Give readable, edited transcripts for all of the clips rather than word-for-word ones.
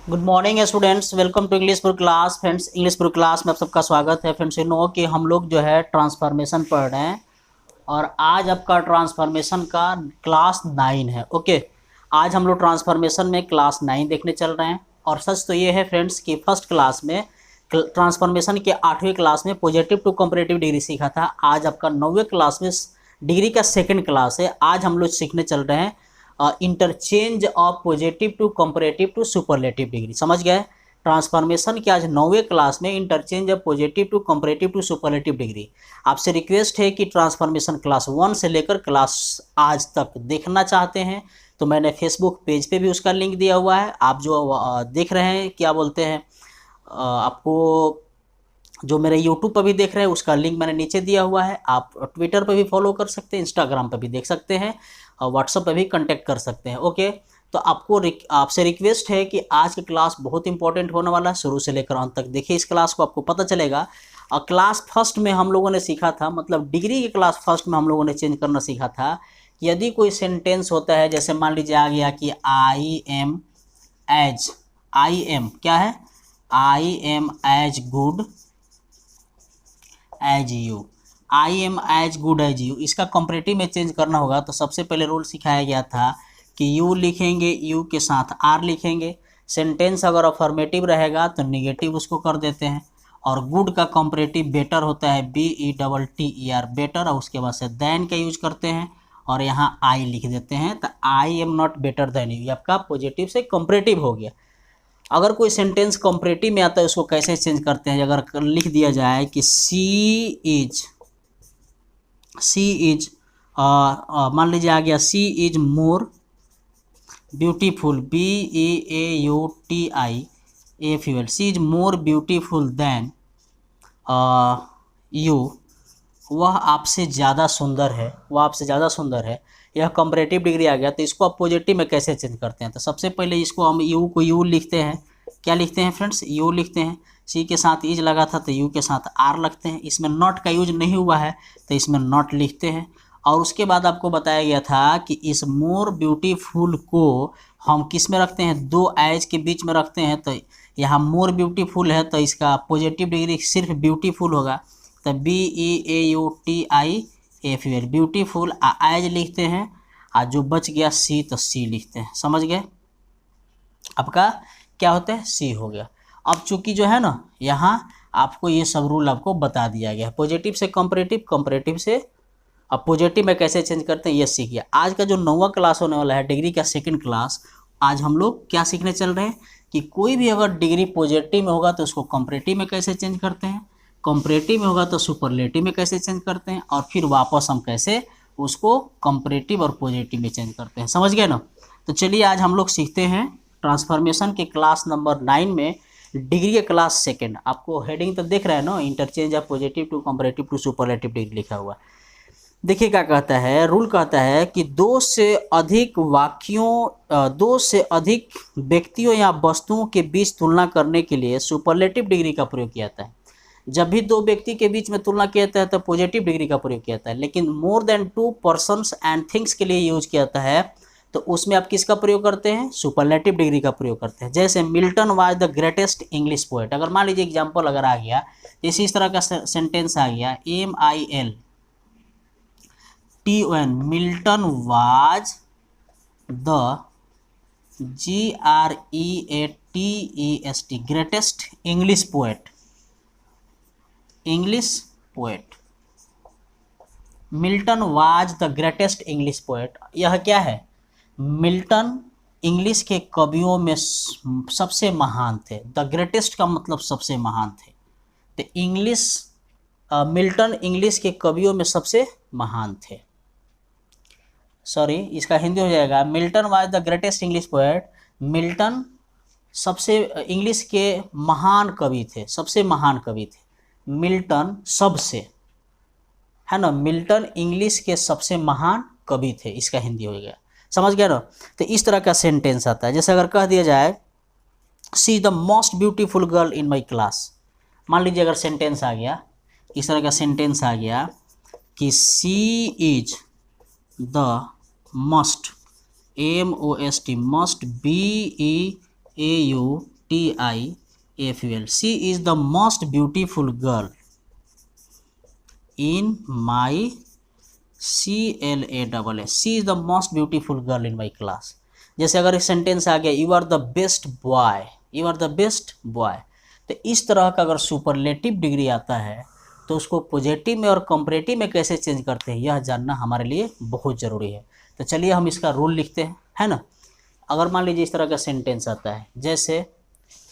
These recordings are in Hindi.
Good morning students, welcome to English for class. Friends, English for class में आप सबका स्वागत है। फ्रेंड्स, यू नो कि हम लोग जो है ट्रांसफॉर्मेशन पढ़ रहे हैं और आज आपका ट्रांसफॉर्मेशन का क्लास 9 है। ओके, आज हम लोग ट्रांसफॉर्मेशन में क्लास 9 देखने चल रहे हैं। और सच तो ये है फ्रेंड्स कि फर्स्ट क्लास में ट्रांसफॉर्मेशन के 8वीं क्लास में पॉजिटिव टू कंपैरेटिव डिग्री सीखा था। आज आपका 9वीं क्लास में डिग्री का सेकेंड क्लास है। आज हम लोग सीखने चल रहे हैं interchange of positive to comparative to superlative degree. समझ गए? ट्रांसफॉर्मेशन के आज 9वीं क्लास में interchange of positive to comparative to superlative degree. आपसे रिक्वेस्ट है कि ट्रांसफॉर्मेशन क्लास 1 से लेकर क्लास आज तक देखना चाहते हैं तो मैंने फेसबुक पेज पे भी उसका लिंक दिया हुआ है। आप जो देख रहे हैं, क्या बोलते हैं, आपको जो मेरे यूट्यूब पर भी देख रहे हैं उसका लिंक मैंने नीचे दिया हुआ है। आप ट्विटर पर भी फॉलो कर सकते हैं, इंस्टाग्राम पर भी देख सकते हैं और व्हाट्सएप पर भी कांटेक्ट कर सकते हैं। ओके, तो आपसे रिक्वेस्ट है कि आज की क्लास बहुत इंपॉर्टेंट होने वाला है। शुरू से लेकर अंत तक देखिए इस क्लास को, आपको पता चलेगा। और क्लास फर्स्ट में हम लोगों ने सीखा था, मतलब डिग्री की क्लास फर्स्ट में हम लोगों ने चेंज करना सीखा था कि यदि कोई सेंटेंस होता है, जैसे मान लीजिए आ गया कि आई एम क्या है, I am as good as you, I am as good as you, इसका कंपैरेटिव में चेंज करना होगा तो सबसे पहले रूल सिखाया गया था कि यू लिखेंगे, यू के साथ आर लिखेंगे। सेंटेंस अगर अफर्मेटिव रहेगा तो निगेटिव उसको कर देते हैं। और गुड का कंपैरेटिव बेटर होता है, BETTER, बेटर, और उसके बाद से दैन का यूज करते हैं और यहाँ आई लिख देते हैं। तो I am not better than you, आपका पॉजिटिव से कंपैरेटिव हो गया। अगर कोई सेंटेंस कंपैरेटिव में आता है उसको कैसे चेंज करते हैं, अगर लिख दिया जाए कि सी इज मान लीजिए आ गया she is more beautiful, BEAUTIFUL, she is more beautiful than you, वह आपसे ज़्यादा सुंदर है, वह आपसे ज़्यादा सुंदर है। यह कंपैरेटिव डिग्री आ गया। तो इसको आप पॉजिटिव में कैसे चेंज करते हैं? तो सबसे पहले इसको हम यू को यू लिखते हैं। क्या लिखते हैं फ्रेंड्स? यू लिखते हैं। सी के साथ इज लगा था तो यू के साथ आर लगते हैं। इसमें नॉट का यूज नहीं हुआ है तो इसमें नॉट लिखते हैं। और उसके बाद आपको बताया गया था कि इस मोर ब्यूटीफुल को हम किस में रखते हैं, दो एज के बीच में रखते हैं। तो यहाँ मोर ब्यूटीफुल है तो इसका पॉजिटिव डिग्री सिर्फ ब्यूटीफुल होगा। तो BEAUTIFUL, ब्यूटीफुल एज लिखते हैं। और जो बच गया सी तो सी लिखते हैं। समझ गए? आपका क्या होता है, सी हो गया। अब चूंकि जो है ना, यहाँ आपको ये सब रूल आपको बता दिया गया है। पॉजिटिव से कंपैरेटिव, कंपैरेटिव से अब पॉजिटिव में कैसे चेंज करते हैं ये सीख गया। आज का जो 9वां क्लास होने वाला है, डिग्री का सेकंड क्लास, आज हम लोग क्या सीखने चल रहे हैं कि कोई भी अगर डिग्री पॉजिटिव में होगा तो उसको कंपैरेटिव में कैसे चेंज करते हैं, कंपैरेटिव में होगा तो सुपरलेटिव में कैसे चेंज करते हैं, और फिर वापस हम कैसे उसको कंपैरेटिव और पॉजिटिव में चेंज करते हैं। समझ गए ना? तो चलिए आज हम लोग सीखते हैं ट्रांसफॉर्मेशन के क्लास नंबर 9 में डिग्री के क्लास सेकेंड। आपको हेडिंग तो देख रहे हैं ना, interchange of positive to comparative to superlative degree लिखा हुआ। देखिए क्या कहता है, रूल कहता है कि दो से अधिक व्यक्तियों या वस्तुओं के बीच तुलना करने के लिए सुपरलेटिव डिग्री का प्रयोग किया जाता है। जब भी दो व्यक्ति के बीच में तुलना किया जाता है तो पॉजिटिव डिग्री का प्रयोग किया जाता है। लेकिन more than 2 persons and things के लिए यूज किया जाता है तो उसमें आप किसका प्रयोग करते हैं, सुपरलेटिव डिग्री का प्रयोग करते हैं। जैसे Milton was the greatest English poet, अगर मान लीजिए एग्जाम्पल अगर आ गया, जैसे इस तरह का सेंटेंस आ गया, MILTON, Milton was the GREATEST greatest English poet, Milton was the greatest English poet. यह क्या है, मिल्टन इंग्लिश के कवियों में सबसे महान थे। द ग्रेटेस्ट का मतलब सबसे महान थे। तो मिल्टन इंग्लिश के कवियों में सबसे महान थे। सॉरी, इसका हिंदी हो जाएगा, Milton was the greatest English poet. Milton सबसे इंग्लिश के महान कवि थे, सबसे महान कवि थे। मिल्टन सबसे, है ना, मिल्टन इंग्लिश के सबसे महान कवि थे, इसका हिंदी हो गया। समझ गया ना? तो इस तरह का सेंटेंस आता है। जैसे अगर कह दिया जाए see the most beautiful girl in my class, मान लीजिए अगर सेंटेंस आ गया, इस तरह का सेंटेंस आ गया कि she is the must, MOST, must, BEAUTIFUL TIFUL, she is the most beautiful girl in my CLASS, she is the most beautiful girl in my class. जैसे अगर एक सेंटेंस आ गया you are the best boy, you are the best boy, तो इस तरह का अगर सुपरलेटिव डिग्री आता है तो उसको पॉजिटिव में और कंपैरेटिव में कैसे चेंज करते हैं यह जानना हमारे लिए बहुत ज़रूरी है। तो चलिए हम इसका रूल लिखते हैं, है ना। अगर मान लीजिए इस तरह का सेंटेंस आता है, जैसे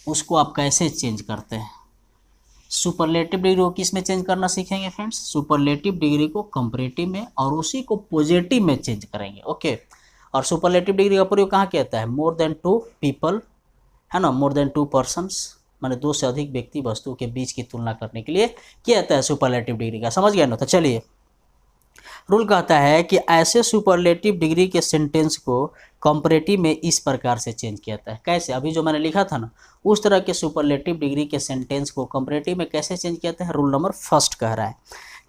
उसको आप कैसे चेंज करते हैं। सुपरलेटिव डिग्री को किस में चेंज करना सीखेंगे फ्रेंड्स, सुपरलेटिव डिग्री को कंपैरेटिव में और उसी को पॉजिटिव में चेंज करेंगे, ओके। और सुपरलेटिव डिग्री का प्रयोग कहाँ किया जाता है, मोर देन टू पीपल, है ना, मोर देन टू पर्सन्स, माने दो से अधिक व्यक्ति वस्तु के बीच की तुलना करने के लिए किया जाता है सुपरलेटिव डिग्री का, समझ गए ना। तो चलिए रूल कहता है कि ऐसे सुपरलेटिव डिग्री के सेंटेंस को कंपैरेटिव में इस प्रकार से चेंज किया जाता है। कैसे, अभी जो मैंने लिखा था ना उस तरह के सुपरलेटिव डिग्री के सेंटेंस को कंपैरेटिव में कैसे चेंज किया जाता है। रूल नंबर फर्स्ट कह रहा है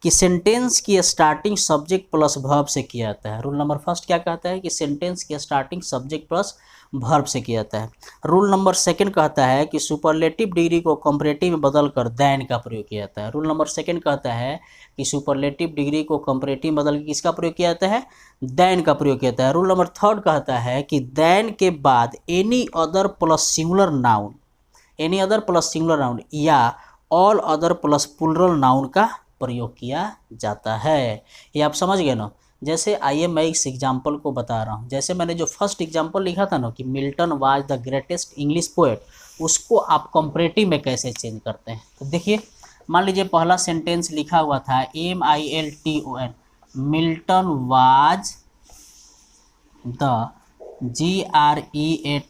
कि सेंटेंस की स्टार्टिंग सब्जेक्ट प्लस वर्ब से किया जाता है। रूल नंबर फर्स्ट क्या कहता है कि सेंटेंस की स्टार्टिंग सब्जेक्ट प्लस वर्ब से किया जाता है। रूल नंबर सेकंड कहता है कि सुपरलेटिव डिग्री को कंपैरेटिव में बदलकर दैन का प्रयोग किया जाता है। रूल नंबर सेकंड कहता है कि सुपरलेटिव डिग्री को कंपैरेटिव में बदल के किसका प्रयोग किया जाता है, दैन का प्रयोग किया जाता है। रूल नंबर थर्ड कहता है कि दैन के बाद any other plus singular noun, any other plus singular noun या all other plus plural noun का प्रयोग किया जाता है। ये आप समझ गए ना। जैसे आइए मैं इस एग्जाम्पल को बता रहा हूँ। जैसे मैंने जो फर्स्ट एग्जाम्पल लिखा था ना कि Milton was the greatest English poet, उसको आप कंपैरेटिव में कैसे चेंज करते हैं। तो देखिए मान लीजिए पहला सेंटेंस लिखा हुआ था MILTON, Milton was the GREATEST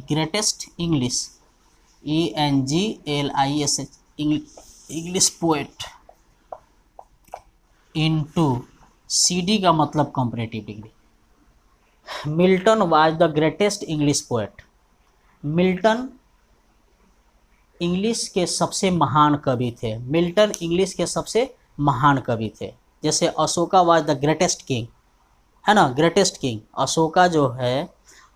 greatest English ENGLISH English poet into CD का मतलब comparative degree. Milton was the greatest English poet, Milton English के सबसे महान कवि थे, मिल्टन इंग्लिश के सबसे महान कवि थे। जैसे Ashoka was the greatest king, है ना, ग्रेटेस्ट किंग, अशोका जो है,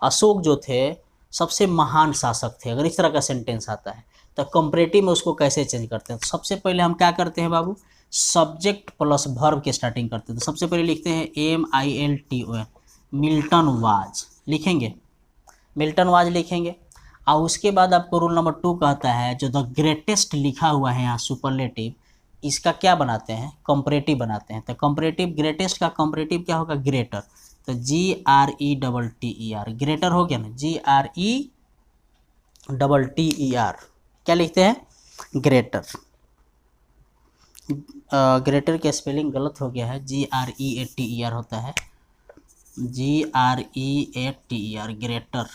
अशोक जो थे सबसे महान शासक थे। अगर इस तरह का सेंटेंस आता है तो कंपैरेटिव में उसको कैसे चेंज करते हैं। तो सबसे पहले हम क्या करते हैं बाबू, सब्जेक्ट प्लस वर्ब की स्टार्टिंग करते हैं। तो सबसे पहले लिखते हैं MILTON, मिल्टन वाज लिखेंगे, मिल्टन वाज लिखेंगे। और उसके बाद आपको रूल नंबर 2 कहता है जो द ग्रेटेस्ट लिखा हुआ है यहाँ सुपरलेटिव, इसका क्या बनाते हैं, कंपैरेटिव बनाते हैं। तो कंपैरेटिव ग्रेटेस्ट का कंपैरेटिव क्या होगा, ग्रेटर। तो GRETTER ग्रेटर हो गया ना, GRETTER क्या लिखते हैं, ग्रेटर। ग्रेटर के स्पेलिंग गलत हो गया है, GREATER होता है, GREATER greater.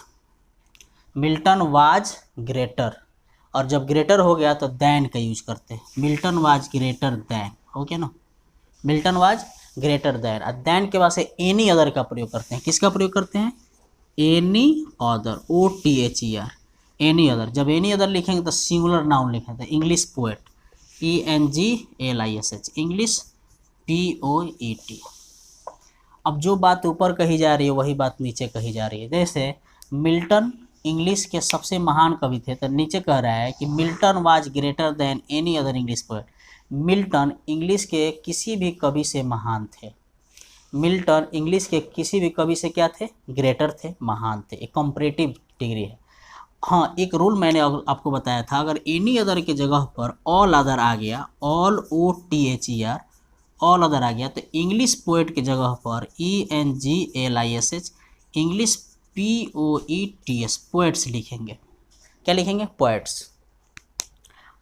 Milton was greater, और जब ग्रेटर हो गया तो दैन का यूज करते हैं, मिल्टन वाज ग्रेटर दैन, हो गया ना, मिल्टन वाज ग्रेटर दैन। और दैन के बाद से एनी अदर का प्रयोग करते हैं। किसका प्रयोग करते हैं, any other, OTHER, any other. जब एनी अदर लिखेंगे तो सिंगुलर नाउन लिखेंगे, English poet ENGLISH English POET। अब जो बात ऊपर कही जा रही है वही बात नीचे कही जा रही है। जैसे मिल्टन इंग्लिश के सबसे महान कवि थे, तो नीचे कह रहा है कि Milton was greater then any other English poet. Milton English के किसी भी कवि से महान थे, मिल्टन इंग्लिश के किसी भी कवि से क्या थे, ग्रेटर थे, महान थे। एक कंपैरेटिव डिग्री है। हाँ, एक रूल मैंने आपको बताया था, अगर एनी अदर के जगह पर ऑल अदर आ गया, ऑल OTHER, ऑल अदर आ गया, तो इंग्लिश पोएट के जगह पर ENGLISH इंग्लिश POETS पोएट्स लिखेंगे। क्या लिखेंगे, पोएट्स।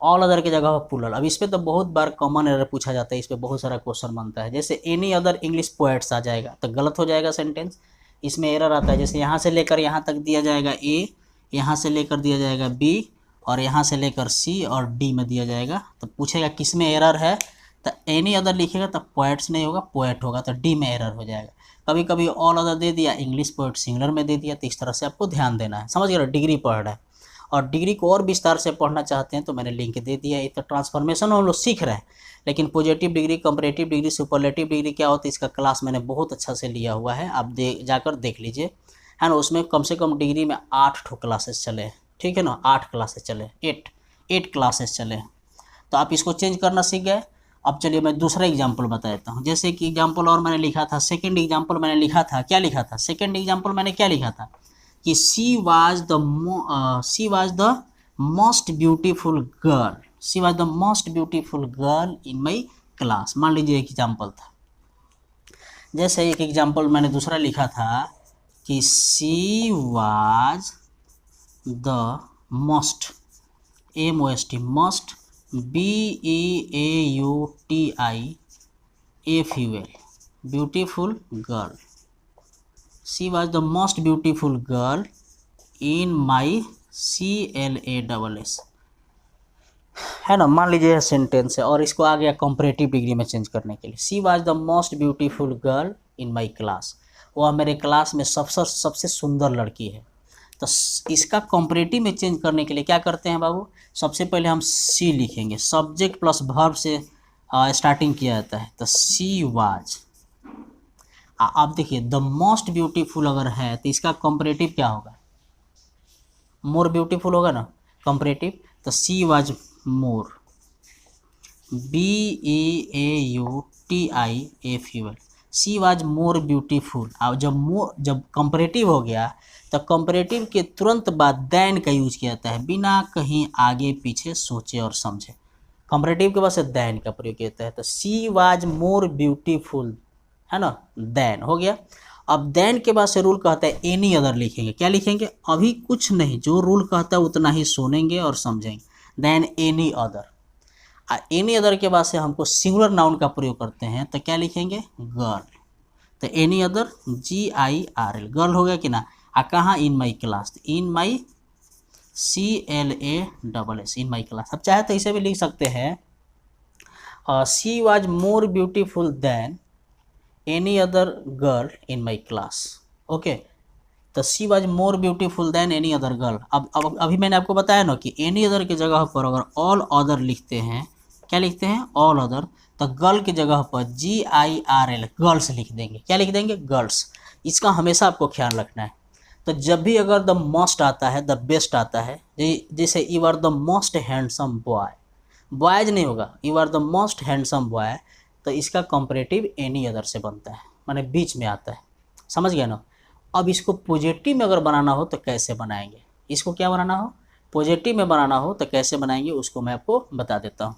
ऑल अदर के जगह पर प्लूरल। अब इस पर तो बहुत बार कॉमन एरर पूछा जाता है, इस पर बहुत सारा क्वेश्चन बनता है। जैसे एनी अदर इंग्लिश पोएट्स आ जाएगा तो गलत हो जाएगा सेंटेंस, इसमें एरर आता है। जैसे यहाँ से लेकर यहाँ तक दिया जाएगा A, यहाँ से लेकर दिया जाएगा B, और यहाँ से लेकर C और D में दिया जाएगा, तो पूछेगा किस में एरर है, तो एनी अदर लिखेगा तो पोएट्स नहीं होगा, पोएट होगा, तो D में एरर हो जाएगा। कभी कभी ऑल अदर दे दिया, इंग्लिश पोएट सिंगुलर में दे दिया, तो इस तरह से आपको ध्यान देना है, समझ गए। डिग्री पढ़ रहा है और डिग्री को और विस्तार से पढ़ना चाहते हैं तो मैंने लिंक दे दिया है। तो ट्रांसफॉर्मेशन हम लोग सीख रहे हैं, लेकिन positive degree, comparative degree, superlative degree क्या होती है, इसका क्लास मैंने बहुत अच्छा से लिया हुआ है, आप जाकर देख लीजिए, है ना। उसमें कम से कम डिग्री में 8 ठो क्लासेस चले हैं, ठीक है ना, 8 क्लासेस चले, 8 क्लासेस चले। तो आप इसको चेंज करना सीख गए। अब चलिए मैं दूसरा एग्जाम्पल बता देता हूँ। जैसे कि एग्जाम्पल और मैंने लिखा था, सेकंड एग्जाम्पल मैंने लिखा था, क्या लिखा था, सेकंड एग्जाम्पल मैंने क्या लिखा था कि she was the most beautiful girl, she was the most beautiful girl in my class. मान लीजिए एक एग्जाम्पल था। जैसे एक एग्जाम्पल मैंने दूसरा लिखा था कि she was the most, MOST, must, BEAUTIFUL, beautiful girl. She was the most beautiful girl in my CLASS, है ना। मान लीजिए सेंटेंस है और इसको आ गया कंपैरेटिव डिग्री में चेंज करने के लिए। She was the most beautiful girl in my class, वह मेरे क्लास में सबसे सुंदर लड़की है। तो इसका कंपैरेटिव में चेंज करने के लिए क्या करते हैं बाबू, सबसे पहले हम सी लिखेंगे, सब्जेक्ट प्लस वर्ब से स्टार्टिंग किया जाता है। तो शी वाज, आप देखिए द मोस्ट ब्यूटीफुल अगर है तो इसका कंपैरेटिव क्या होगा, मोर ब्यूटीफुल होगा ना कंपैरेटिव। तो she was more, BEAUTIFUL, she was more beautiful. अब जब कंपैरेटिव हो गया तो कंपैरेटिव के तुरंत बाद देन का यूज किया जाता है, बिना कहीं आगे पीछे सोचे और समझे। कंपैरेटिव के बाद से देन का प्रयोग किया जाता है। तो शी वाज मोर ब्यूटीफुल, है ना, देन हो गया। अब देन के बाद से रूल कहता है एनी अदर लिखेंगे। क्या लिखेंगे, अभी कुछ नहीं, जो रूल कहता है उतना ही सुनेंगे और समझेंगे। Then any other, any other के बाद से हमको सिंगुलर नाउन का प्रयोग करते हैं तो क्या लिखेंगे, गर्ल। तो एनी अदर GIRL, गर्ल हो गया कि ना। कहाँ, in my class, in my CLASS, in my class. अब चाहे तो इसे भी लिख सकते हैं, she was more beautiful than any other girl in my class. Okay, तो she was more beautiful than any other girl. अब अभी मैंने आपको बताया ना कि एनी अदर की जगह पर अगर ऑल अदर लिखते हैं, क्या लिखते हैं, ऑल अदर, तो गर्ल की जगह पर GIRL, गर्ल्स लिख देंगे। क्या लिख देंगे, गर्ल्स। इसका हमेशा आपको ख्याल रखना है। तो जब भी अगर द मोस्ट आता है, द बेस्ट आता है, जैसे you are the most handsome boy, boys नहीं होगा, you are the most handsome boy, तो इसका कंपैरेटिव एनी अदर से बनता है, माने बीच में आता है। समझ गया ना। अब इसको पॉजिटिव में अगर बनाना हो तो कैसे बनाएंगे, इसको क्या बनाना हो, पॉजिटिव में बनाना हो तो कैसे बनाएंगे, उसको मैं आपको बता देता हूँ।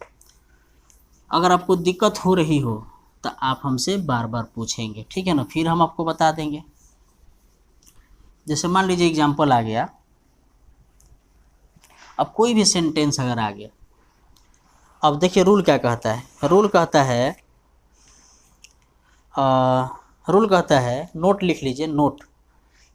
अगर आपको दिक्कत हो रही हो तो आप हमसे बार बार पूछेंगे, ठीक है ना, फिर हम आपको बता देंगे। जैसे मान लीजिए एग्जाम्पल आ गया, अब कोई भी सेंटेंस अगर आ गया, अब देखिए रूल क्या कहता है, रूल कहता है नोट लिख लीजिए, नोट।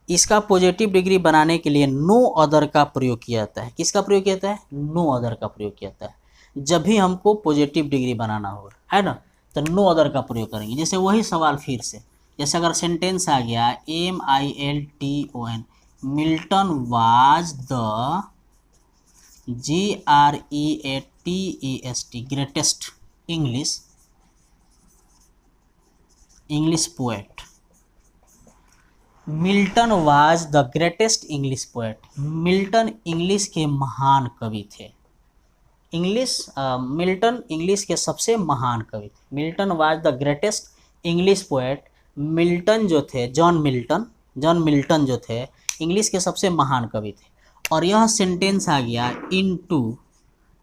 इसका पॉजिटिव डिग्री बनाने के लिए नो अदर का प्रयोग किया जाता है। किसका प्रयोग किया जाता है, नो अदर का प्रयोग किया जाता है जब भी हमको पॉजिटिव डिग्री बनाना होगा, है ना। तो नो अदर का प्रयोग करेंगे। जैसे वही सवाल फिर से, जैसे अगर सेंटेंस आ गया MILTON, Milton was the GREATEST, greatest English poet. Milton was the greatest English poet, Milton English के महान कवि थे। मिल्टन इंग्लिश के सबसे महान कवि थे। Milton was the greatest English poet. Milton जो थे, जॉन मिल्टन जो थे, इंग्लिश के सबसे महान कवि थे। और यह सेंटेंस आ गया इनटू,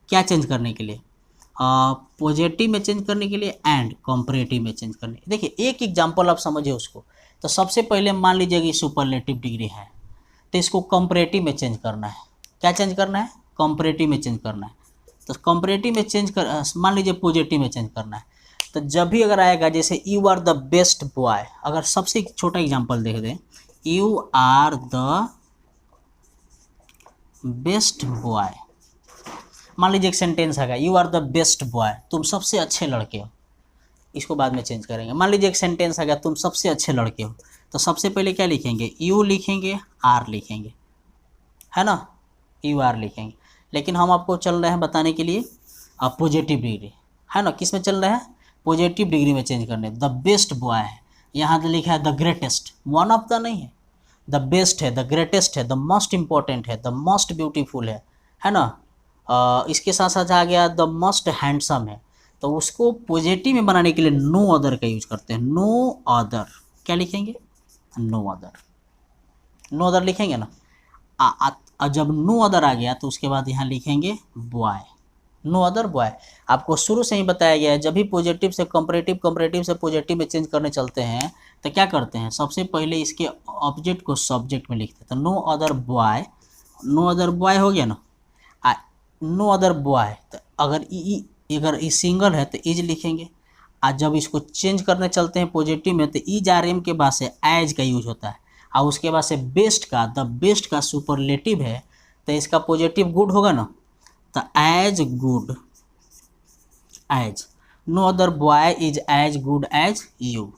क्या चेंज करने के लिए, पॉजिटिव में चेंज करने के लिए एंड कंपैरेटिव में चेंज करने के लिए। देखिए एक एग्जांपल आप समझिए उसको। तो सबसे पहले मान लीजिए कि सुपरलेटिव डिग्री है, तो इसको कंपैरेटिव में चेंज करना है। क्या चेंज करना है, कंपैरेटिव में चेंज करना है। तो कंपैरेटिव में चेंज कर, मान लीजिए पॉजिटिव में चेंज करना है। तो जब भी अगर आएगा, जैसे you are the best boy, अगर सबसे छोटा एग्जांपल देख दें, you are the best boy, मान लीजिए एक सेंटेंस आएगा, you are the best boy, तुम सबसे अच्छे लड़के हो। इसको बाद में चेंज करेंगे। मान लीजिए एक सेंटेंस आ गया, तुम सबसे अच्छे लड़के हो, तो सबसे पहले क्या लिखेंगे, यू लिखेंगे, आर लिखेंगे, है ना, यू आर लिखेंगे। लेकिन हम आपको चल रहे हैं बताने के लिए अब पॉजिटिव डिग्री, है ना, किस में चल रहे हैं, पॉजिटिव डिग्री में चेंज करने। द बेस्ट बॉय है, यहाँ तो लिखा है the greatest, one of the नहीं है, द बेस्ट है, द ग्रेटेस्ट है, द मोस्ट इम्पोर्टेंट है, द मोस्ट ब्यूटीफुल है ना। इसके साथ साथ आ गया द मोस्ट हैंडसम है। तो उसको पॉजिटिव में बनाने के लिए नो अदर का यूज करते हैं। नो अदर क्या लिखेंगे? नो अदर, नो अदर लिखेंगे ना। जब नो अदर आ गया तो उसके बाद यहाँ लिखेंगे बॉय, नो अदर बॉय। आपको शुरू से ही बताया गया है जब भी पॉजिटिव से कंपैरेटिव, कंपैरेटिव से पॉजिटिव में चेंज करने चलते हैं तो क्या करते हैं, सबसे पहले इसके ऑब्जेक्ट को सब्जेक्ट में लिखते हैं। तो no other boy, no other boy हो गया ना। नो अदर बॉय, तो अगर ई सिंगल है तो इज लिखेंगे। आज जब इसको चेंज करने चलते हैं पॉजिटिव में तो इज आर एम के बाद से एज का यूज होता है, और उसके बाद से बेस्ट का, द बेस्ट का सुपरलेटिव है तो इसका पॉजिटिव गुड होगा ना। तो as good, as, no other boy is as good as you,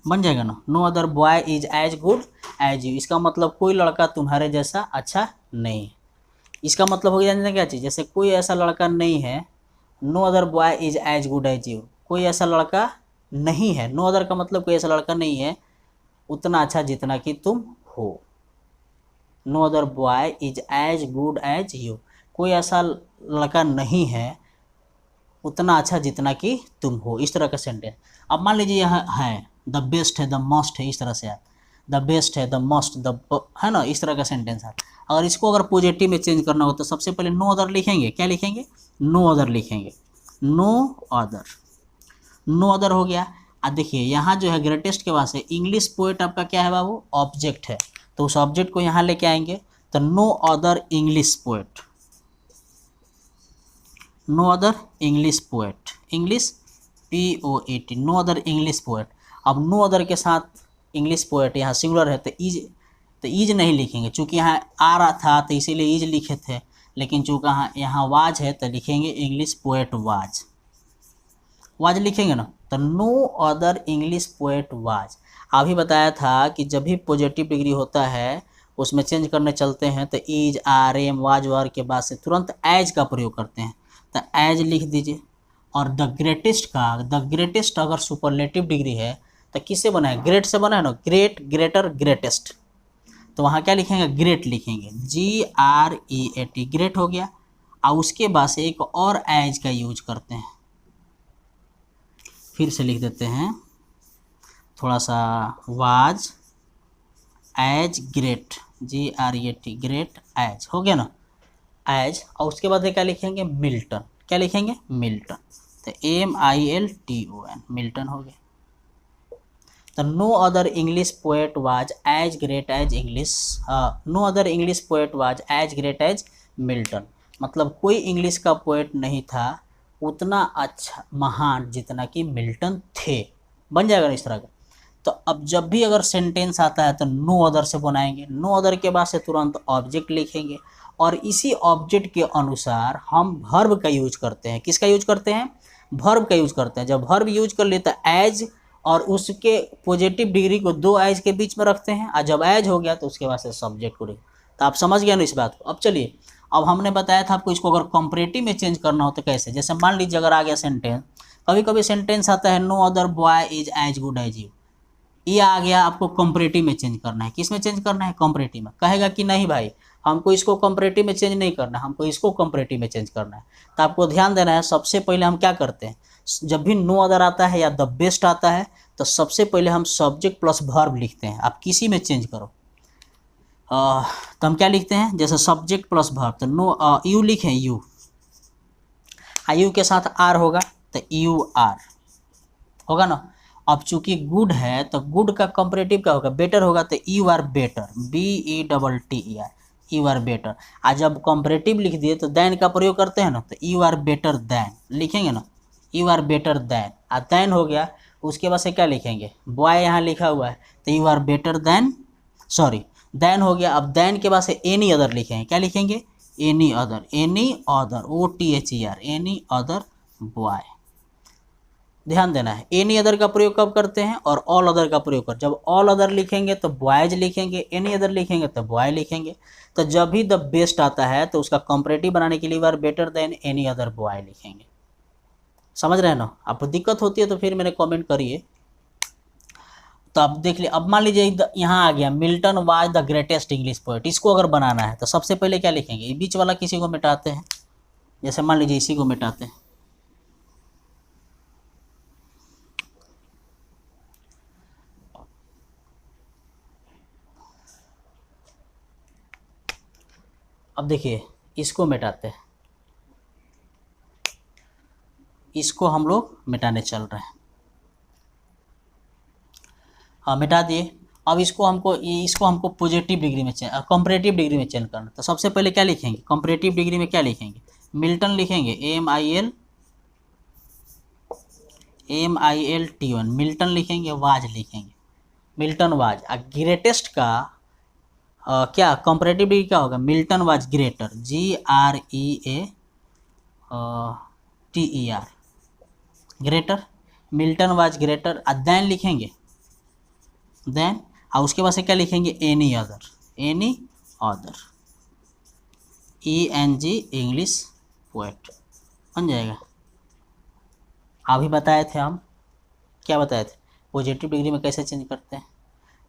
बन जाएगा ना। No other boy is as good as you, इसका मतलब कोई लड़का तुम्हारे जैसा अच्छा नहीं है। इसका मतलब हो गया क्या चीज़, जैसे कोई ऐसा लड़का नहीं है, no other boy is as good as you, कोई ऐसा लड़का नहीं है। नो अदर का मतलब कोई ऐसा लड़का नहीं है उतना अच्छा जितना कि तुम हो। No other boy is as good as you, कोई ऐसा लड़का नहीं है उतना अच्छा जितना कि तुम हो, इस तरह का सेंटेंस। अब मान लीजिए यह है द बेस्ट है, द मोस्ट है, इस तरह से है द बेस्ट है, द मोस्ट, द है ना, इस तरह का सेंटेंस है। अगर इसको अगर पॉजिटिव में चेंज करना हो तो सबसे पहले नो अदर लिखेंगे। क्या लिखेंगे? नो अदर लिखेंगे। नो अदर, नो अदर हो गया। अब देखिए यहाँ जो है ग्रेटेस्ट के पास है इंग्लिश पोएट, आपका क्या है बाबू? ऑब्जेक्ट है। तो उस ऑब्जेक्ट को यहाँ लेके आएंगे तो no other English poet, no other English poet, English POET, no other English poet. अब नो अदर के साथ इंग्लिश पोएट यहाँ सिंगुलर है तो इज नहीं लिखेंगे, चूँकि यहाँ आ रहा था तो इसीलिए इज लिखे थे, लेकिन चूँकि यहाँ वाज है तो लिखेंगे इंग्लिश पोएट वाज, वाज लिखेंगे ना। तो no other English poet was. अभी बताया था कि जब भी पॉजिटिव डिग्री होता है उसमें चेंज करने चलते हैं तो is are am was were के बाद से तुरंत एज का प्रयोग करते हैं। तो एज लिख दीजिए। और द ग्रेटेस्ट का, द ग्रेटेस्ट अगर सुपरलेटिव डिग्री है तो किससे बना है? ग्रेट से बना है ना, ग्रेट, ग्रेटर, ग्रेटेस्ट। तो वहाँ क्या लिखेंगे? ग्रेट लिखेंगे, GREAT, ग्रेट हो गया। और उसके बाद से एक और एज का यूज करते हैं, फिर से लिख देते हैं थोड़ा सा, was as great, GREAT, great as हो गया ना, एज। और उसके बाद क्या लिखेंगे? मिल्टन। क्या लिखेंगे? मिल्टन। तो MILTON, मिल्टन हो गया। तो no other English poet was as great as English, no other English poet was as great as Milton, मतलब कोई इंग्लिश का पोएट नहीं था उतना अच्छा महान जितना कि मिल्टन थे, बन जाएगा ना इस तरह का। तो अब जब भी अगर सेंटेंस आता है तो नो अदर से बनाएंगे। नो अदर के बाद से तुरंत ऑब्जेक्ट लिखेंगे और इसी ऑब्जेक्ट के अनुसार हम वर्ब का यूज करते हैं। किसका यूज करते हैं? वर्ब का यूज करते हैं। जब वर्ब यूज कर लेता है एज और उसके पॉजिटिव डिग्री को दो एज के बीच में रखते हैं, और जब एज हो गया तो उसके बाद से सब्जेक्ट को। तो आप समझ गए ना इस बात को। अब चलिए, अब हमने बताया था आपको इसको अगर कंपैरेटिव में चेंज करना हो तो कैसे। जैसे मान लीजिए अगर आ गया सेंटेंस, कभी कभी सेंटेंस आता है no other boy is as good as you, ये आ गया, आपको कंपैरेटिव में चेंज करना है। किस में चेंज करना है? कंपैरेटिव में। कहेगा कि नहीं भाई हमको इसको कंपैरेटिव में चेंज नहीं करना है, हमको इसको कंपैरेटिव में चेंज करना है। तो आपको ध्यान देना है, सबसे पहले हम क्या करते हैं, जब भी नो अदर आता है या द बेस्ट आता है तो सबसे पहले हम सब्जेक्ट प्लस वर्ब लिखते हैं। आप किसी में चेंज करो तो हम क्या लिखते हैं, जैसे सब्जेक्ट प्लस वर्ब, तो नो यू लिखें, यू, यू के साथ आर होगा तो यू आर होगा ना। अब चूंकि गुड है तो गुड का कंपैरेटिव क्या होगा? बेटर होगा, तो you are better, BETTER, you are better. आज जब कंपैरेटिव लिख दिए तो दैन का प्रयोग करते हैं ना, तो यू आर बेटर दैन लिखेंगे ना, यू आर बेटर दैन। आ दैन हो गया, उसके बाद से क्या लिखेंगे? बॉय यहाँ लिखा हुआ है तो you are better than, sorry than हो गया। अब दैन के बाद से एनी अदर लिखेंगे। क्या लिखेंगे? Any other, any other, OTHER, any other boy. ध्यान देना है, एनी अदर का प्रयोग कब करते हैं और ऑल अदर का प्रयोग कर। जब ऑल अदर लिखेंगे तो बॉयज लिखेंगे, एनी अदर लिखेंगे तो बॉय लिखेंगे। तो जब भी द बेस्ट आता है तो उसका कंपैरेटिव बनाने के लिए बार better than any other boy लिखेंगे। समझ रहे हैं ना? आपको दिक्कत होती है तो फिर मेरे कमेंट करिए। तो अब देख लीजिए, अब मान लीजिए यहाँ आ गया Milton was the greatest English poet. इसको अगर बनाना है तो सबसे पहले क्या लिखेंगे, ये बीच वाला किसी को मिटाते हैं, जैसे मान लीजिए इसी को मिटाते हैं। अब देखिए इसको मिटाते हैं, इसको हम लोग मिटाने चल रहे हैं। हाँ मिटा दिए। अब इसको हमको पॉजिटिव डिग्री में चेंज, कंपैरेटिव डिग्री में चेंज करना। तो सबसे पहले क्या लिखेंगे, कंपैरेटिव डिग्री में क्या लिखेंगे, मिल्टन लिखेंगे, MILTON, मिल्टन लिखेंगे, वाज लिखेंगे, मिल्टन वाज। ग्रेटेस्ट का क्या कंपैरेटिव डिग्री क्या होगा, Milton was greater, GREATER, greater, Milton was greater. Than लिखेंगे, देन और उसके बाद से क्या लिखेंगे, any other, ENG English poet बन जाएगा। अभी बताए थे हम, क्या बताए थे, पॉजिटिव डिग्री में कैसे चेंज करते हैं।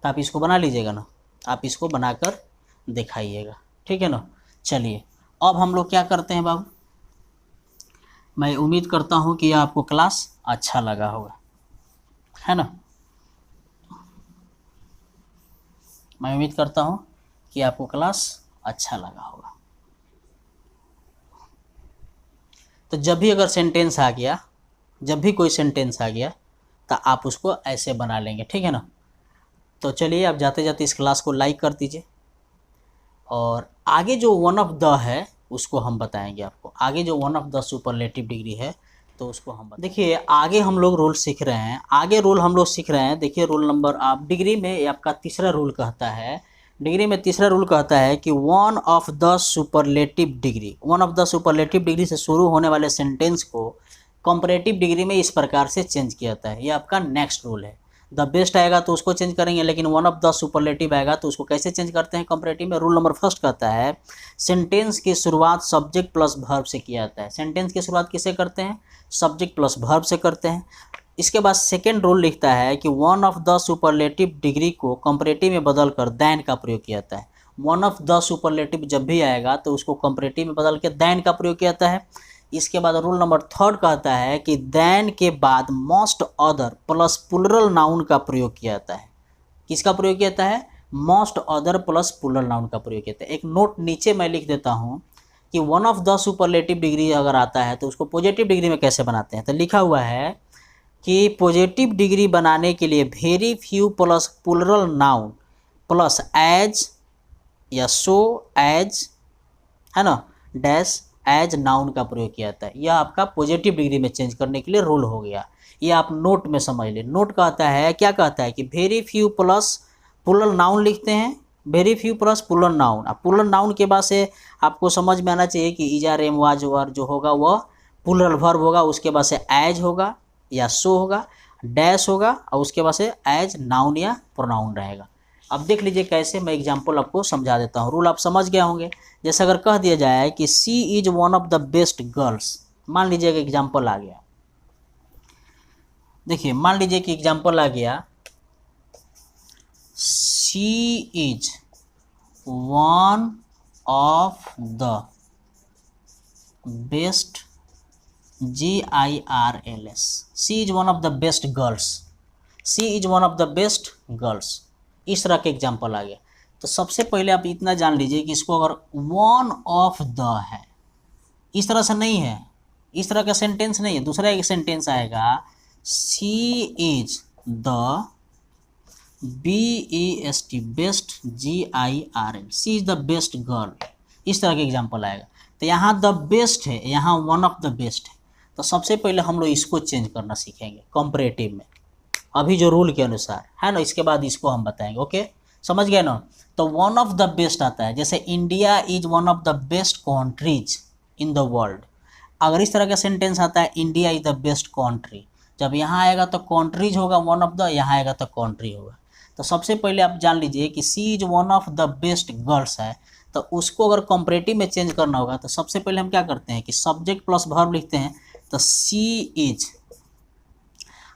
तो आप इसको बना लीजिएगा ना, आप इसको बनाकर दिखाइएगा, ठीक है ना। चलिए अब हम लोग क्या करते हैं बाबू, मैं उम्मीद करता हूँ कि आपको क्लास अच्छा लगा होगा, है ना। मैं उम्मीद करता हूँ कि आपको क्लास अच्छा लगा होगा। तो जब भी अगर सेंटेंस आ गया, जब भी कोई सेंटेंस आ गया तो आप उसको ऐसे बना लेंगे, ठीक है ना। तो चलिए आप जाते जाते इस क्लास को लाइक कर दीजिए, और आगे जो वन ऑफ द है उसको हम बताएंगे आपको। आगे जो one of the superlative degree है तो उसको हम देखिए आगे हम लोग रूल सीख रहे हैं, आगे रूल हम लोग सीख रहे हैं। देखिए रूल नंबर, आप डिग्री में आपका तीसरा रूल कहता है, डिग्री में तीसरा रूल कहता है कि one of the superlative degree, one of the superlative degree से शुरू होने वाले सेंटेंस को कंपैरेटिव डिग्री में इस प्रकार से चेंज किया जाता है। ये आपका नेक्स्ट रूल है। द बेस्ट आएगा तो उसको चेंज करेंगे, लेकिन वन ऑफ द सुपरलेटिव आएगा तो उसको कैसे चेंज करते हैं कंपैरेटिव में। रूल नंबर फर्स्ट कहता है सेंटेंस की शुरुआत सब्जेक्ट प्लस वर्ब से किया जाता है। सेंटेंस की शुरुआत किससे करते हैं, सब्जेक्ट प्लस वर्ब से करते हैं। इसके बाद सेकेंड रूल लिखता है कि one of the superlative degree को कंपैरेटिव में बदल कर दैन का प्रयोग किया जाता है। वन ऑफ द सुपरलेटिव जब भी आएगा तो उसको कंपैरेटिव में बदल के दैन का प्रयोग किया जाता है। इसके बाद रूल नंबर थर्ड कहता है कि देन के बाद most other plus plural noun का प्रयोग किया जाता है। किसका प्रयोग किया जाता है, most other plus plural noun का प्रयोग किया जाता है। एक नोट नीचे मैं लिख देता हूँ कि one of the superlative degree अगर आता है तो उसको पॉजिटिव डिग्री में कैसे बनाते हैं। तो लिखा हुआ है कि पॉजिटिव डिग्री बनाने के लिए very few plus plural noun plus as या सो एज, है ना, डैश एज नाउन का प्रयोग किया जाता है। यह आपका पॉजिटिव डिग्री में चेंज करने के लिए रूल हो गया। ये आप नोट में समझ लें। नोट कहता है, क्या कहता है कि very few plus plural noun लिखते हैं, very few plus plural noun. अब प्लूरल नाउन के बाद से आपको समझ में आना चाहिए कि इजार एम वाज वर जो होगा वह प्लूरल वर्ब होगा, उसके बाद से एज होगा या सो होगा, डैश होगा, और उसके बाद से एज नाउन या प्रोनाउन रहेगा। अब देख लीजिए कैसे, मैं एग्जाम्पल आपको समझा देता हूँ। रूल आप समझ गए होंगे। जैसे अगर कह दिया जाए कि she is one of the best girls, मान लीजिए कि एग्जाम्पल आ गया, देखिए मान लीजिए कि एग्जाम्पल आ गया she is one of the best GIRLS, she is one of the best girls, she is one of the best girls, इस तरह के एग्जाम्पल आ गया। तो सबसे पहले आप इतना जान लीजिए कि इसको अगर वन ऑफ द है, इस तरह से नहीं है, इस तरह का सेंटेंस नहीं है, दूसरा एक सेंटेंस आएगा she is the BEST best GIRL, she is the best girl, इस तरह के एग्जाम्पल आएगा। तो यहाँ द बेस्ट है, यहाँ वन ऑफ द बेस्ट है। तो सबसे पहले हम लोग इसको चेंज करना सीखेंगे कंपैरेटिव में, अभी जो रूल के अनुसार है ना। इसके बाद इसको हम बताएंगे, ओके, समझ गए ना। तो वन ऑफ द बेस्ट आता है, जैसे India is one of the best countries in the world. अगर इस तरह का सेंटेंस आता है India is the best country, जब यहाँ आएगा तो कंट्रीज होगा वन ऑफ द, यहाँ आएगा तो कंट्री होगा। तो सबसे पहले आप जान लीजिए कि she is one of the best girls है, तो उसको अगर कंपैरेटिव में चेंज करना होगा तो सबसे पहले हम क्या करते हैं कि सब्जेक्ट प्लस वर्ब लिखते हैं। तो she is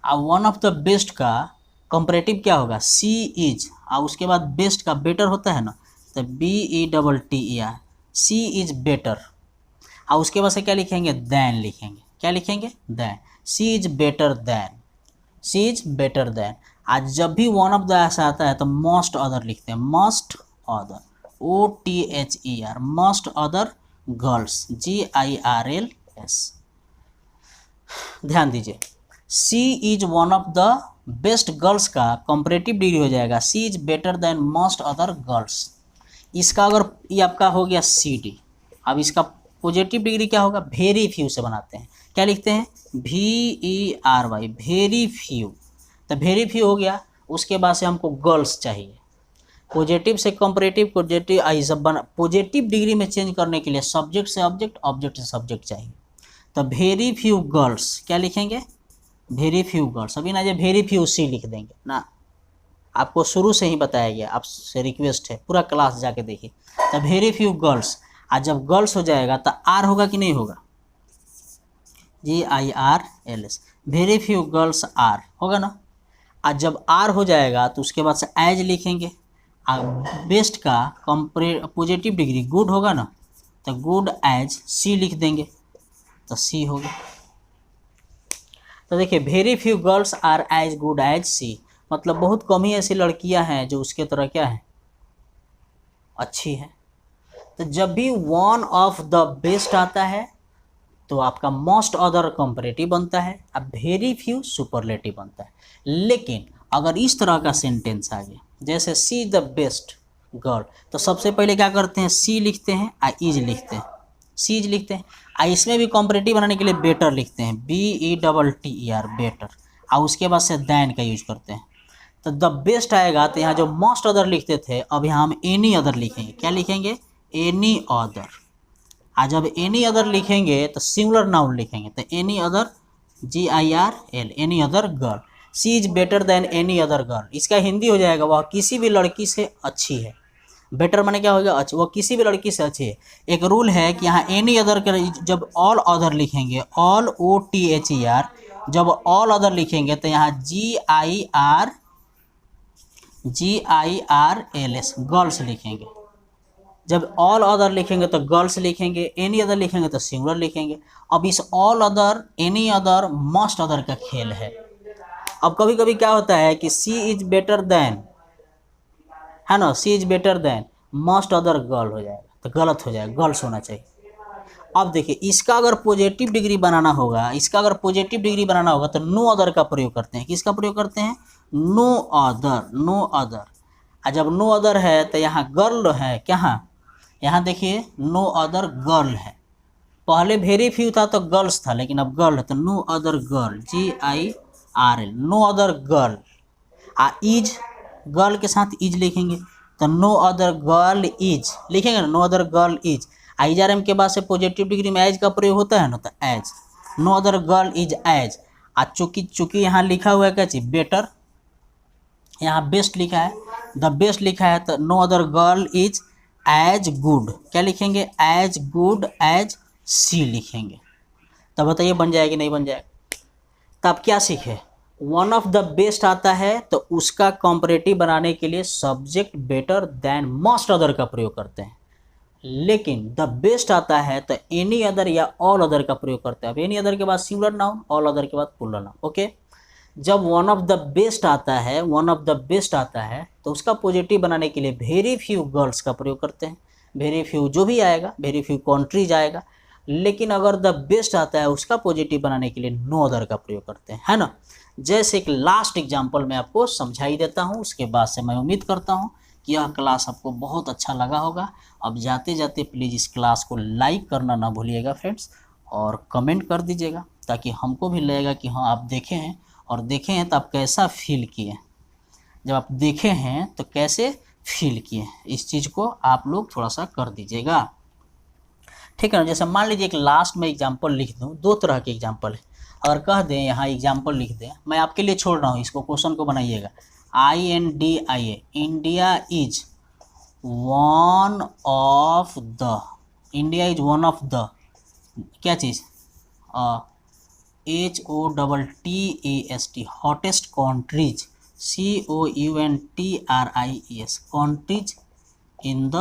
one of the best का कंपैरेटिव क्या होगा, सी इज, और उसके बाद बेस्ट का बेटर होता है ना, तो BETTER, सी इज बेटर, और उसके बाद से क्या लिखेंगे, दैन लिखेंगे, क्या लिखेंगे, than, she is better than, she is better than. आज जब भी वन ऑफ द ऐसा आता है तो मोस्ट अदर लिखते हैं, most other, OTHER, most other girls, GIRLS। ध्यान दीजिए, she is one of the best girls का कंपैरेटिव डिग्री हो जाएगा she is better than most other girls. इसका अगर ये आपका हो गया CD, अब इसका पॉजिटिव डिग्री क्या होगा, वेरी फ्यू से बनाते हैं, क्या लिखते हैं, VERY, वेरी फ्यू, तो वेरी फ्यू हो गया। उसके बाद से हमको गर्ल्स चाहिए, पॉजिटिव से कंपैरेटिव, पॉजिटिव आई सब बना, पॉजिटिव डिग्री में चेंज करने के लिए सब्जेक्ट से ऑब्जेक्ट, ऑब्जेक्ट से सब्जेक्ट चाहिए, तो वेरी फ्यू गर्ल्स क्या लिखेंगे, वेरी फ्यू गर्ल्स। अभी ना जो वेरी फ्यू सी लिख देंगे ना, आपको शुरू से ही बताया गया, आपसे रिक्वेस्ट है पूरा क्लास जाके देखिए। तो वेरी फ्यू गर्ल्स, आज जब गर्ल्स हो जाएगा तो आर होगा कि नहीं होगा, GIRLS, very few girls are होगा ना। आज जब आर हो जाएगा तो उसके बाद से एज लिखेंगे, बेस्ट का पॉजिटिव डिग्री गुड होगा ना, तो गुड एज सी लिख देंगे, तो सी हो गया। तो देखिए, very few girls are as good as she, मतलब बहुत कम ही ऐसी लड़कियां हैं जो उसके तरह क्या है, अच्छी है। तो जब भी वन ऑफ द बेस्ट आता है तो आपका मोस्ट अदर कंपैरेटिव बनता है, अब वेरी फ्यू सुपरलेटिव बनता है। लेकिन अगर इस तरह का सेंटेंस आ गया जैसे सी द बेस्ट गर्ल, तो सबसे पहले क्या करते हैं, सी लिखते हैं आ इज लिखते हैं, सीज लिखते हैं, आ इसमें भी कंपैरेटिव बनाने के लिए बेटर लिखते हैं, BETTER, बेटर, और उसके बाद से दैन का यूज करते हैं। तो द बेस्ट आएगा तो यहाँ जो मोस्ट अदर लिखते थे अब यहाँ हम एनी अदर लिखेंगे, क्या लिखेंगे, एनी अदर। आज जब एनी अदर लिखेंगे तो सिंगुलर नाउन लिखेंगे, तो any other, GIRL, any other girl, she is better than any other girl. इसका हिंदी हो जाएगा वह किसी भी लड़की से अच्छी है, बेटर माने क्या होगा, अच्छी, वो किसी भी लड़की से अच्छी है। एक रूल है कि यहाँ एनी अदर के जब ऑल अदर लिखेंगे, ऑल OTHER, जब ऑल अदर लिखेंगे तो यहाँ GIRLS, गर्ल्स लिखेंगे। जब ऑल अदर लिखेंगे तो गर्ल्स लिखेंगे, एनी अदर लिखेंगे तो सिंगुलर लिखेंगे। अब इस all other, any other, most other का खेल है। अब कभी कभी क्या होता है कि सी इज बेटर देन, है ना, she is better than most other girl हो जाएगा, तो गलत हो जाएगा, गर्ल्स होना चाहिए। अब देखिए, इसका अगर पॉजिटिव डिग्री बनाना होगा, इसका अगर पॉजिटिव डिग्री बनाना होगा तो नो अदर का प्रयोग करते हैं। किसका प्रयोग करते हैं, नो अदर, नो अदर। और जब नो अदर है तो यहाँ गर्ल है, क्या, यहाँ देखिए नो अदर गर्ल है, पहले वेरी फ्यू था तो गर्ल्स था, लेकिन अब गर्ल है तो no other girl, GIRL, no other girl. Is, girl के साथ इज लिखेंगे तो नो अदर गर्ल इज लिखेंगे ना, no other girl is. IRM के बाद से पॉजिटिव डिग्री में एज का प्रयोग होता है ना, तो as, no other girl is as. चूंकि यहाँ लिखा हुआ है क्या चीज, बेटर, यहाँ बेस्ट लिखा है, द बेस्ट लिखा है, तो no other girl is as good, क्या लिखेंगे, एज गुड एज सी लिखेंगे। तब बताइए बन जाएगी नहीं बन जाएगा। तब क्या सीखे, वन ऑफ द बेस्ट आता है तो उसका कंपैरेटिव बनाने के लिए subject better than most other का प्रयोग करते हैं। लेकिन द बेस्ट आता है तो एनी अदर या ऑल अदर का प्रयोग करते हैं। अब एनी अदर के बाद सिंगुलर नाउन, ऑल अदर के बाद प्लूरल नाउन। ओके, जब वन ऑफ द बेस्ट आता है, वन ऑफ द बेस्ट आता है तो उसका पॉजिटिव बनाने के लिए वेरी फ्यू गर्ल्स का प्रयोग करते हैं। वेरी फ्यू जो भी आएगा, वेरी फ्यू कंट्रीज आएगा। लेकिन अगर द बेस्ट आता है उसका पॉजिटिव बनाने के लिए नो अदर का प्रयोग करते हैं, है ना। जैसे एक लास्ट एग्जांपल मैं आपको समझाई देता हूँ, उसके बाद से मैं उम्मीद करता हूँ कि यह क्लास आपको बहुत अच्छा लगा होगा। अब जाते जाते प्लीज़ इस क्लास को लाइक करना ना भूलिएगा फ्रेंड्स, और कमेंट कर दीजिएगा ताकि हमको भी लगेगा कि हाँ आप देखे हैं, और देखे हैं तो आप कैसा फील किए, जब आप देखे हैं तो कैसे फील किए, इस चीज़ को आप लोग थोड़ा सा कर दीजिएगा, ठीक है ना। जैसे मान लीजिए एक लास्ट में एग्जांपल लिख दूं, दो तरह के एग्जांपल है, अगर कह दें यहाँ एग्जांपल लिख दें, मैं आपके लिए छोड़ रहा हूँ, इसको क्वेश्चन को बनाइएगा। INDIA, India is one of the, India is one of the, क्या चीज़, HOTTEST, hottest countries COUNTRIES, countries in the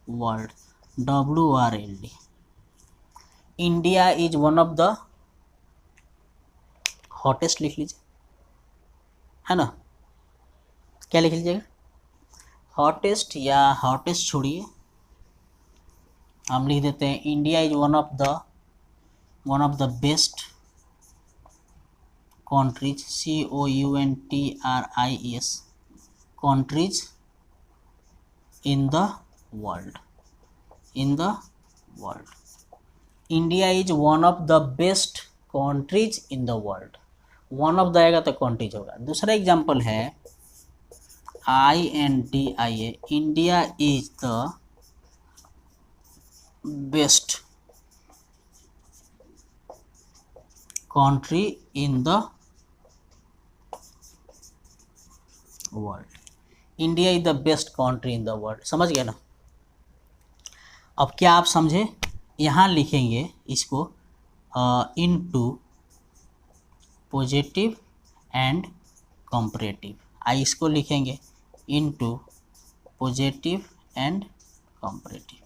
world, WRLD। India is one of the hottest, लिख लीजिए, है ना, क्या लिख लीजिएगा, हॉटेस्ट, या हॉटेस्ट छोड़िए, हम लिख देते हैं India is one of the best countries, COUNTRIES, countries in the world, India is one of the best countries in the world. One of the आएगा तो कंट्रीज होगा। दूसरा एग्जांपल है INDIA, India is the best country in the world, India is the best country in the world. समझ गए ना। अब क्या आप समझे, यहाँ लिखेंगे इसको इनटू पॉजिटिव एंड कंपैरेटिव। इसको लिखेंगे इनटू पॉजिटिव एंड कंपैरेटिव।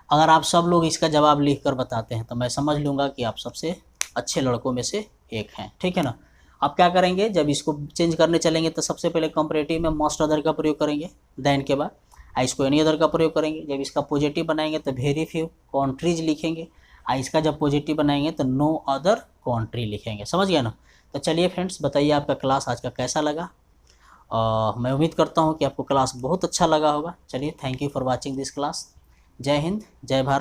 अगर आप सब लोग इसका जवाब लिख कर बताते हैं तो मैं समझ लूँगा कि आप सबसे अच्छे लड़कों में से एक हैं, ठीक है ना। अब क्या करेंगे, जब इसको चेंज करने चलेंगे तो सबसे पहले कंपैरेटिव में मोस्ट अदर का प्रयोग करेंगे, देन के बाद इसको एनी अदर का प्रयोग करेंगे। जब इसका पॉजिटिव बनाएंगे तो वेरी फ्यू कंट्रीज लिखेंगे, इसका जब पॉजिटिव बनाएंगे तो नो अदर कंट्री लिखेंगे। समझ गया ना। तो चलिए फ्रेंड्स, बताइए आपका क्लास आज का कैसा लगा। मैं उम्मीद करता हूँ कि आपको क्लास बहुत अच्छा लगा होगा। चलिए, thank you for watching this class. जय हिंद, जय भारत।